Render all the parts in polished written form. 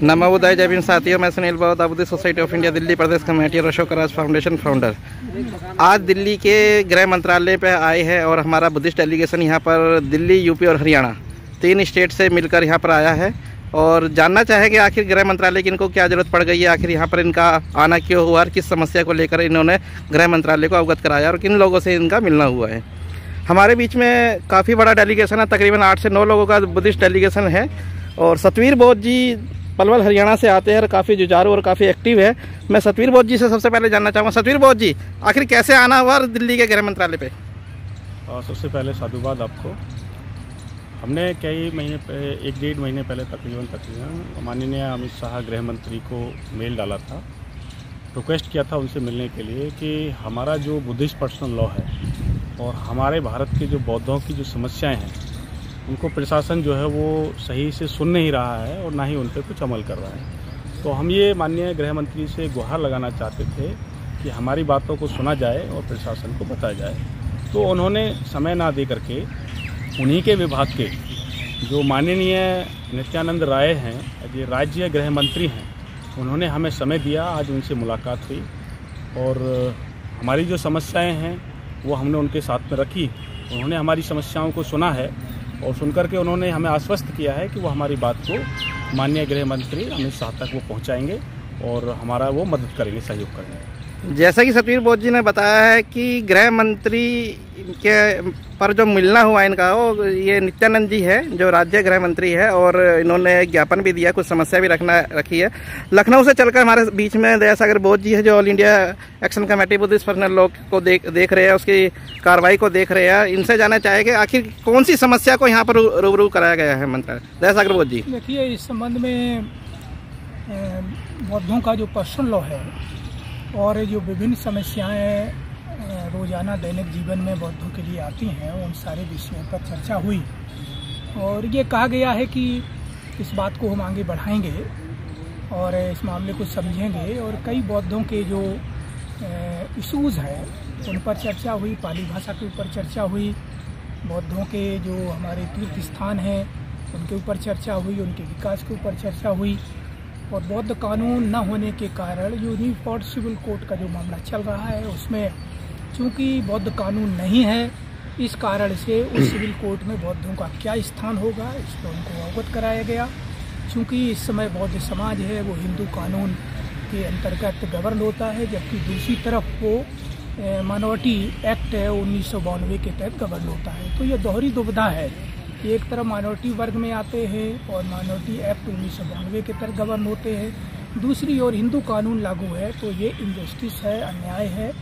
नमोदय, जय भीम साथियों। मैं सुनील बौद्ध, Buddhist society of India Delhi Pradesh committee और अशोक राज फाउंडेशन फाउंडर। आज दिल्ली के गृह मंत्रालय पे आए हैं और हमारा बुद्धिस्ट डेलीगेशन यहाँ पर दिल्ली, यूपी और हरियाणा 3 स्टेट से मिलकर यहाँ पर आया है और जानना चाहेंगे आखिर गृह मंत्रालय की इनको क्या ज़रूरत पड़ गई है, आखिर यहाँ पर इनका आना क्यों हुआ और किस समस्या को लेकर इन्होंने गृह मंत्रालय को अवगत कराया और किन लोगों से इनका मिलना हुआ है। हमारे बीच में काफ़ी बड़ा डेलीगेशन है, तकरीबन 8 से 9 लोगों का बुद्धिस्ट डेलीगेशन है और सतवीर बौद्ध जी पलवल हरियाणा से आते हैं और काफ़ी जुझारू और काफ़ी एक्टिव है। मैं सतवीर बौद्ध जी से सबसे पहले जानना चाहूँगा, सतवीर बौद्ध जी आखिर कैसे आना हुआ दिल्ली के गृह मंत्रालय पे? सबसे पहले साधुवाद आपको। हमने कई महीने पहले, 1-1.5 महीने पहले तकरीबन माननीय अमित शाह गृह मंत्री को मेल डाला था, रिक्वेस्ट किया था उनसे मिलने के लिए कि हमारा जो बुद्धिस्ट पर्सनल लॉ है और हमारे भारत के जो बौद्धों की जो समस्याएं हैं उनको प्रशासन जो है वो सही से सुन नहीं रहा है और ना ही उन पर कुछ अमल कर रहा है। तो हम ये माननीय गृह मंत्री से गुहार लगाना चाहते थे कि हमारी बातों को सुना जाए और प्रशासन को बताया जाए। तो उन्होंने समय ना दे करके उन्हीं के विभाग के जो माननीय नित्यानंद राय हैं, जो राज्य गृह मंत्री हैं, उन्होंने हमें समय दिया। आज उनसे मुलाकात हुई और हमारी जो समस्याएं हैं वो हमने उनके साथ में रखी। उन्होंने हमारी समस्याओं को सुना है और सुनकर के उन्होंने हमें आश्वस्त किया है कि वो हमारी बात को माननीय गृह मंत्री अमित शाह तक वो पहुंचाएंगे और हमारा वो मदद करेंगे, सहयोग करेंगे। जैसा कि सतवीर बौद्ध जी ने बताया है कि गृह मंत्री के पर जो मिलना हुआ इनका, वो ये नित्यानंद जी है जो राज्य गृह मंत्री है और इन्होंने ज्ञापन भी दिया, कुछ समस्या भी रखी है। लखनऊ से चलकर हमारे बीच में दयासागर बौद्ध जी है जो all India action committee Buddhist personal law को देख रहे हैं, उसकी कार्रवाई को देख रहे हैं। इनसे जानना चाहेंगे आखिर कौन सी समस्या को यहाँ पर रूबरू कराया गया है मंत्रालय। दयासागर बौद्ध जी, देखिए, इस संबंध में बौद्धों का जो पर्सनल लॉ है और जो विभिन्न समस्याएं रोजाना दैनिक जीवन में बौद्धों के लिए आती हैं, उन सारे विषयों पर चर्चा हुई और ये कहा गया है कि इस बात को हम आगे बढ़ाएंगे और इस मामले को समझेंगे। और कई बौद्धों के जो इशूज़ हैं उन पर चर्चा हुई, पाली भाषा के ऊपर चर्चा हुई, बौद्धों के जो हमारे तीर्थ स्थान हैं उनके ऊपर चर्चा हुई, उनके विकास के ऊपर चर्चा हुई और बौद्ध कानून न होने के कारण यूनिफॉर्म सिविल कोड का जो मामला चल रहा है उसमें चूँकि बौद्ध कानून नहीं है, इस कारण से उस सिविल कोड में बौद्धों का क्या स्थान होगा इस पर उनको अवगत कराया गया। चूँकि इस समय बौद्ध समाज है वो हिंदू कानून के अंतर्गत गवर्न होता है, जबकि दूसरी तरफ वो माइनॉरिटी एक्ट है 1992 के तहत गवर्न होता है। तो ये दोहरी दुविधा है, एक तरफ माइनॉरिटी वर्ग में आते हैं और माइनॉरिटी एक्ट 1992 के तहत गवर्न होते हैं, दूसरी ओर हिंदू कानून लागू है। तो ये इनजस्टिस है, अन्याय है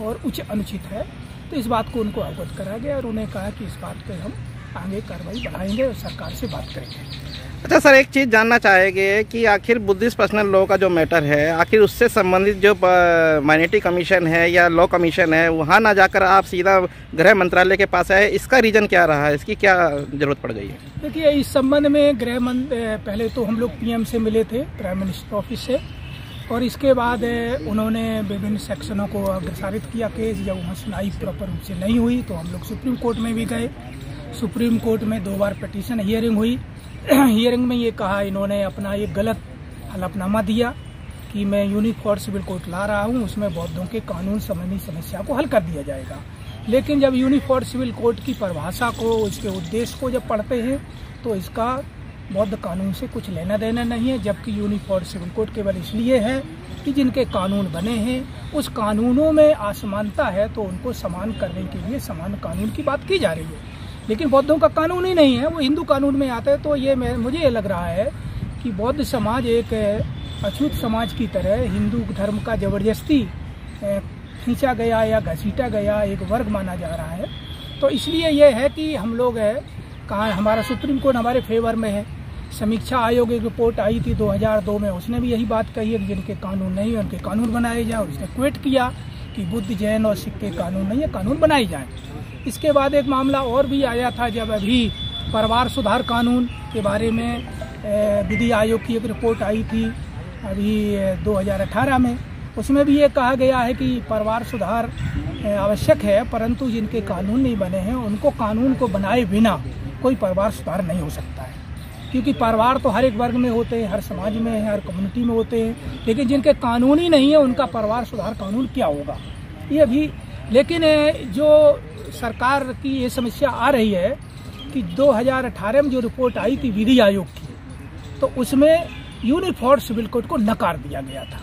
और उच्च अनुचित है। तो इस बात को उनको अवगत करा गया और उन्हें कहा कि इस बात पे हम आगे कार्रवाई बढ़ाएंगे और सरकार से बात करेंगे। अच्छा सर, एक चीज़ जानना चाहेंगे कि आखिर बुद्धिस्ट पर्सनल लॉ का जो मैटर है, आखिर उससे संबंधित जो माइनॉरिटी कमीशन है या लॉ कमीशन है, वहाँ ना जाकर आप सीधा गृह मंत्रालय के पास आए, इसका रीज़न क्या रहा है, इसकी क्या जरूरत पड़ गई है? देखिए, इस संबंध में पहले तो हम लोग PM से मिले थे, प्राइम मिनिस्टर ऑफिस से, और इसके बाद उन्होंने विभिन्न सेक्शनों को अग्रसारित किया केस। जब वहाँ सुनाई प्रॉपर रूप से नहीं हुई तो हम लोग सुप्रीम कोर्ट में भी गए। सुप्रीम कोर्ट में 2 बार पिटीशन हियरिंग हुई। हियरिंग में ये कहा, इन्होंने अपना एक गलत हलफनामा दिया कि मैं यूनिफॉर्म सिविल कोड ला रहा हूँ, उसमें बौद्धों के कानून संबंधी समस्या को हल कर दिया जाएगा। लेकिन जब यूनिफॉर्म सिविल कोड की परिभाषा को, उसके उद्देश्य को जब पढ़ते हैं तो इसका बौद्ध कानून से कुछ लेना देना नहीं है, जबकि यूनिफॉर्म सिविल कोड केवल इसलिए है कि जिनके कानून बने हैं उस कानूनों में असमानता है तो उनको समान करने के लिए समान कानून की बात की जा रही है। लेकिन बौद्धों का कानून ही नहीं है, वो हिंदू कानून में आता है। तो ये मुझे ये लग रहा है कि बौद्ध समाज एक अछूत समाज की तरह हिंदू धर्म का जबरदस्ती खींचा गया या घसीटा गया एक वर्ग माना जा रहा है। तो इसलिए यह है कि हम लोग कहाँ, हमारा सुप्रीम कोर्ट हमारे फेवर में है। समीक्षा आयोग एक रिपोर्ट आई थी 2002 में, उसने भी यही बात कही है कि जिनके कानून नहीं है उनके कानून बनाए जाए, और उसने क्वेट किया कि बुद्ध, जैन और सिख के कानून नहीं है, कानून बनाए जाएं। इसके बाद एक मामला और भी आया था जब अभी परिवार सुधार कानून के बारे में विधि आयोग की एक रिपोर्ट आई थी अभी 2018 में, उसमें भी ये कहा गया है कि परिवार सुधार आवश्यक है, परंतु जिनके कानून नहीं बने हैं उनको कानून को बनाए बिना कोई परिवार सुधार नहीं हो सकता है। क्योंकि परिवार तो हर एक वर्ग में होते हैं, हर समाज में है, हर कम्युनिटी में होते हैं, लेकिन जिनके कानून ही नहीं है उनका परिवार सुधार कानून क्या होगा ये भी। लेकिन जो सरकार की ये समस्या आ रही है कि 2018 में जो रिपोर्ट आई थी विधि आयोग की, तो उसमें यूनिफॉर्म सिविल कोड को नकार दिया गया था।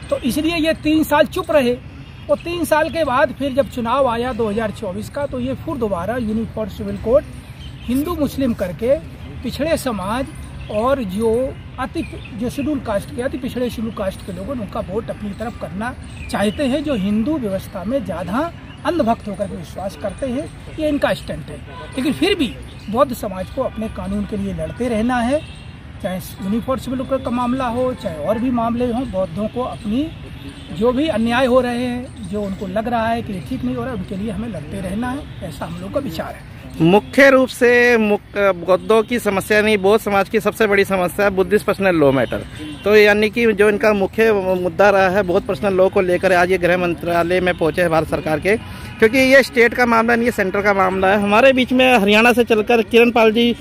तो इसलिए ये 3 साल चुप रहे और 3 साल के बाद फिर जब चुनाव आया 2024 का, तो ये फिर दोबारा यूनिफॉर्म सिविल कोड हिंदू मुस्लिम करके पिछड़े समाज और जो शेड्यूल कास्ट के अति पिछड़े शेड्यूल कास्ट के लोगों ने उनका वोट अपनी तरफ करना चाहते हैं, जो हिंदू व्यवस्था में ज़्यादा अंधभक्त होकर के विश्वास करते हैं। ये इनका स्टैंड है। लेकिन फिर भी बौद्ध समाज को अपने कानून के लिए लड़ते रहना है, चाहे यूनिफॉर्म सिविल कोड का मामला हो, चाहे और भी मामले हों। बौद्धों को अपनी जो भी अन्याय हो रहे हैं, जो उनको लग रहा है कि ये ठीक नहीं हो रहा है, उनके लिए हमें लड़ते रहना है, ऐसा हम लोग का विचार है। मुख्य रूप से बौद्धों की समस्या नहीं, बौद्ध समाज की सबसे बड़ी समस्या है बुद्धिस्ट पर्सनल लॉ मैटर। तो यानी कि जो इनका मुख्य मुद्दा रहा है बौद्ध पर्सनल लॉ को लेकर आज ये गृह मंत्रालय में पहुंचे हैं भारत सरकार के, क्योंकि ये स्टेट का मामला नहीं, ये सेंटर का मामला है। हमारे बीच में हरियाणा से चलकर किरण पाल जी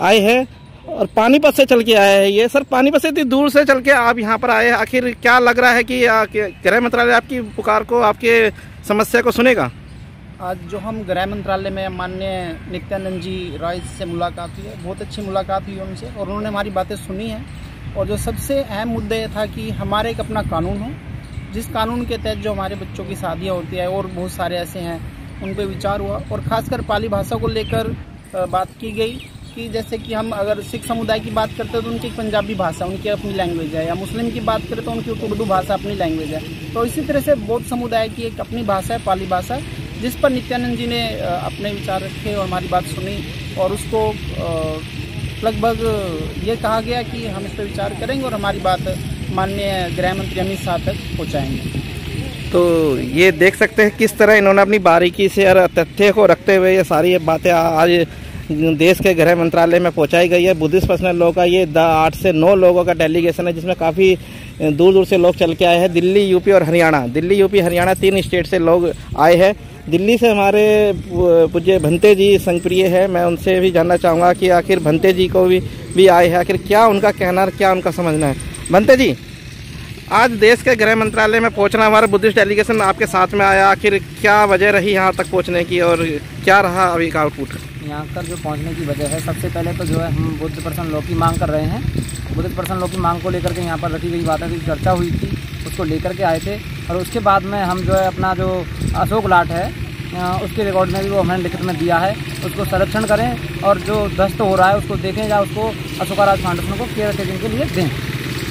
आए हैं और पानीपत से चल के आए हैं। ये सर पानीपत से इतनी दूर से चल के आप यहाँ पर आए हैं, आखिर क्या लग रहा है कि गृह मंत्रालय आपकी पुकार को, आपके समस्या को सुनेगा? आज जो हम गृह मंत्रालय में माननीय नित्यानंद जी राय से मुलाकात हुई है, बहुत अच्छी मुलाकात हुई उनसे और उन्होंने हमारी बातें सुनी हैं। और जो सबसे अहम मुद्दा ये था कि हमारे एक अपना कानून हो, जिस कानून के तहत जो हमारे बच्चों की शादियाँ होती है और बहुत सारे ऐसे हैं, उन पर विचार हुआ। और ख़ासकर पाली भाषा को लेकर बात की गई कि जैसे कि हम अगर सिख समुदाय की बात करते हैं तो उनकी पंजाबी भाषा, उनकी अपनी लैंग्वेज है, या मुस्लिम की बात करें तो उनकी उर्दू भाषा अपनी लैंग्वेज है। तो इसी तरह से बौद्ध समुदाय की एक अपनी भाषा है, पाली भाषा, जिस पर नित्यानंद जी ने अपने विचार रखे और हमारी बात सुनी और उसको लगभग ये कहा गया कि हम इस पर विचार करेंगे और हमारी बात माननीय गृह मंत्री अमित शाह तक पहुँचाएंगे। तो ये देख सकते हैं किस तरह इन्होंने अपनी बारीकी से और तथ्य को रखते हुए ये सारी बातें आज देश के गृह मंत्रालय में पहुंचाई गई है। बुद्धिस्ट पर्सनल लॉ का ये 8 से 9 लोगों का डेलीगेशन है, जिसमें काफ़ी दूर दूर से लोग चल के आए हैं। दिल्ली, यूपी और हरियाणा, दिल्ली, यूपी, हरियाणा 3 स्टेट से लोग आए हैं। दिल्ली से हमारे पूज्य भंते जी संगप्रिय है, मैं उनसे भी जानना चाहूँगा कि आखिर भंते जी को भी आए हैं, आखिर क्या उनका कहना, क्या उनका समझना है। भंते जी, आज देश के गृह मंत्रालय में पहुंचना, हमारा बुद्धिस्ट डेलीगेशन आपके साथ में आया, आखिर क्या वजह रही यहाँ तक पहुंचने की और क्या रहा अभी का आउटपुट? यहाँ पर जो पहुंचने की वजह है, सबसे पहले तो जो है हम बुद्ध पर्सन लॉ की मांग कर रहे हैं। बुद्ध पर्सन लॉ की मांग को लेकर के यहाँ पर रखी गई बातों की चर्चा हुई थी, उसको लेकर के आए थे। और उसके बाद में हम जो है अपना जो अशोक लाट है उसके रिकॉर्ड में भी वो हमने लिखित में दिया है, उसको संरक्षण करें और जो ध्वस्त हो रहा है उसको देखें या उसको अशोका राज फाउंडेशन को केयर टेकिंग के लिए दें।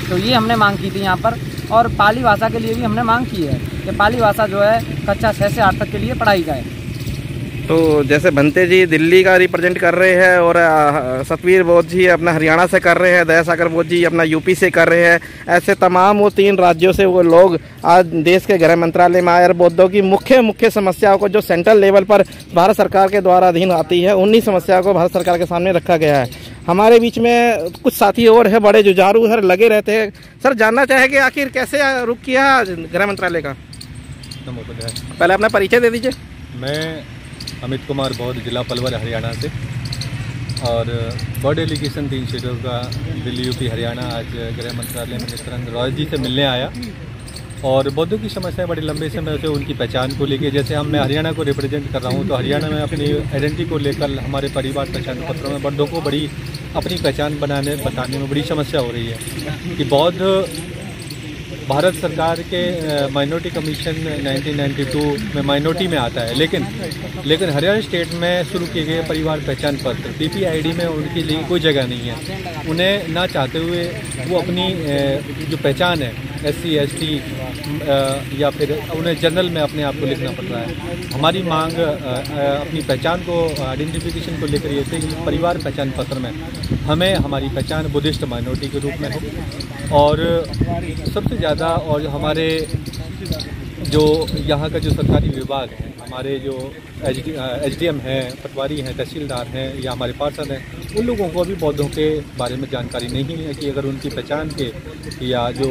तो ये हमने मांग की थी यहाँ पर। और पाली भाषा के लिए भी हमने मांग की है कि पाली भाषा जो है कक्षा 6 से 8 तक के लिए पढ़ाई जाए। तो जैसे भंते जी दिल्ली का रिप्रेजेंट कर रहे हैं और सतवीर बौद्ध जी अपना हरियाणा से कर रहे हैं, दया सागर बौद्ध जी अपना यूपी से कर रहे हैं, ऐसे तमाम वो 3 राज्यों से वो लोग आज देश के गृह मंत्रालय में आए और बौद्धों की मुख्य समस्याओं को जो सेंट्रल लेवल पर भारत सरकार के द्वारा अधीन आती है, उन्हीं समस्याओं को भारत सरकार के सामने रखा गया है। हमारे बीच में कुछ साथी और है, बड़े जुझारू है, लगे रहते हैं। सर, जानना चाहेंगे आखिर कैसे रुख किया गृह मंत्रालय का? पहले अपना परिचय दे दीजिए। मैं अमित कुमार बौद्ध, जिला पलवल, हरियाणा से, और बौद्ध डेलीगेशन 3 स्टेटों का दिल्ली, यूपी, हरियाणा आज गृह मंत्रालय में नित्यानंद राय जी से मिलने आया। और बौद्धों की समस्या बड़े लंबे समय से उनकी पहचान को लेके, जैसे मैं हरियाणा को रिप्रेजेंट कर रहा हूँ, तो हरियाणा में अपनी आइडेंटिटी को लेकर हमारे परिवार पहचान पत्रों में बौद्धों को बड़ी अपनी पहचान बताने में बड़ी समस्या हो रही है कि बौद्ध भारत सरकार के माइनॉरिटी कमीशन 1992 में माइनॉरिटी में आता है, लेकिन हरियाणा स्टेट में शुरू किए गए परिवार पहचान पत्र PPID में उनके लिए कोई जगह नहीं है। उन्हें ना चाहते हुए वो अपनी जो पहचान है SC ST या फिर उन्हें जनरल में अपने आप को लिखना पड़ रहा है। हमारी मांग अपनी पहचान को, आइडेंटिफिकेशन को लेकर ये थी कि परिवार पहचान पत्र में हमें हमारी पहचान बुद्धिस्ट माइनॉरिटी के रूप में हो। और सबसे ज़्यादा और हमारे जो यहाँ का जो सरकारी विभाग है, हमारे जो SDM हैं, पटवारी हैं, तहसीलदार हैं या हमारे पार्षद हैं, उन लोगों को भी बौद्धों के बारे में जानकारी नहीं है कि अगर उनकी पहचान के या जो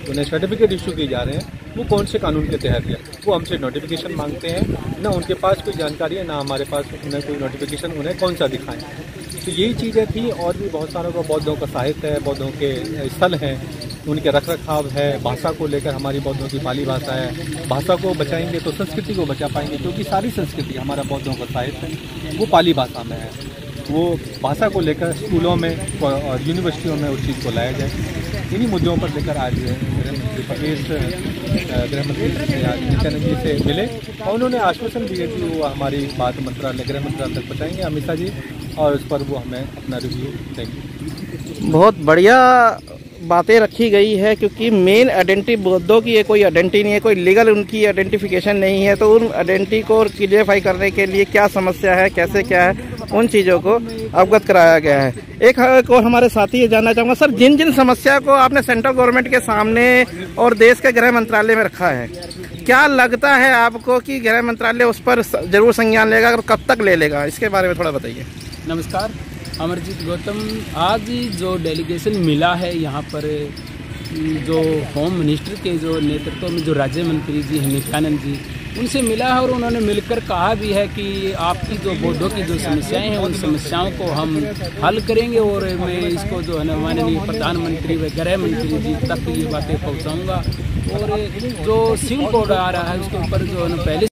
उन्हें सर्टिफिकेट इशू किए जा रहे हैं वो कौन से कानून के तहत है। वो हमसे नोटिफिकेशन मांगते हैं, ना उनके पास कोई जानकारी है, ना हमारे पास उन्हें कोई नोटिफिकेशन उन्हें कौन सा दिखाएं। तो यही चीज़ें थी। और भी बहुत सारों का बौद्धों का साहित्य है, बौद्धों के स्थल हैं, उनके रख रखाव है। भाषा को लेकर हमारी बौद्धों की पाली भाषा है, भाषा को बचाएंगे तो संस्कृति को बचा पाएंगे, क्योंकि सारी संस्कृति हमारा बौद्धों का साहित्य है वो पाली भाषा में है। वो भाषा को लेकर स्कूलों में और यूनिवर्सिटियों में उस चीज़ को लाया जाए। इन्हीं मुद्दों पर लेकर आज प्रदेश गृह मंत्री से आज नित्यानंद जी से मिले और उन्होंने आश्वासन दिए कि वो हमारी बात मंत्रालय गृह मंत्रालय तक पहुँचाएंगे अमित शाह जी, और उस पर वो हमें अपना रिव्यू देंगे। बहुत बढ़िया बातें रखी गई है, क्योंकि मेन आइडेंटिटी बौद्धों की ये कोई आइडेंटिटी नहीं है, कोई लीगल उनकी आइडेंटिफिकेशन नहीं है। तो उन आइडेंटिटी को क्लियरफाई करने के लिए क्या समस्या है, कैसे क्या है, उन चीज़ों को अवगत कराया गया है। एक और हमारे साथी ये जानना चाहूँगा सर, जिन जिन समस्या को आपने सेंट्रल गवर्नमेंट के सामने और देश के गृह मंत्रालय में रखा है, क्या लगता है आपको कि गृह मंत्रालय उस पर जरूर संज्ञान लेगा और कब तक ले लेगा, इसके बारे में थोड़ा बताइए। नमस्कार, अमरजीत गौतम। आज जो डेलीगेशन मिला है यहाँ पर, जो होम मिनिस्टर के जो नेतृत्व में जो राज्य मंत्री जी हैं नित्यानंद जी, उनसे मिला है और उन्होंने मिलकर कहा भी है कि आपकी जो बौद्धों की जो समस्याएं हैं उन समस्याओं को हम हल करेंगे और मैं इसको जो है ना माननीय प्रधानमंत्री व गृह मंत्री जी तक ये बातें पहुँचाऊँगा। और जो सिविल कोड आ रहा है उसके ऊपर जो है ना पहले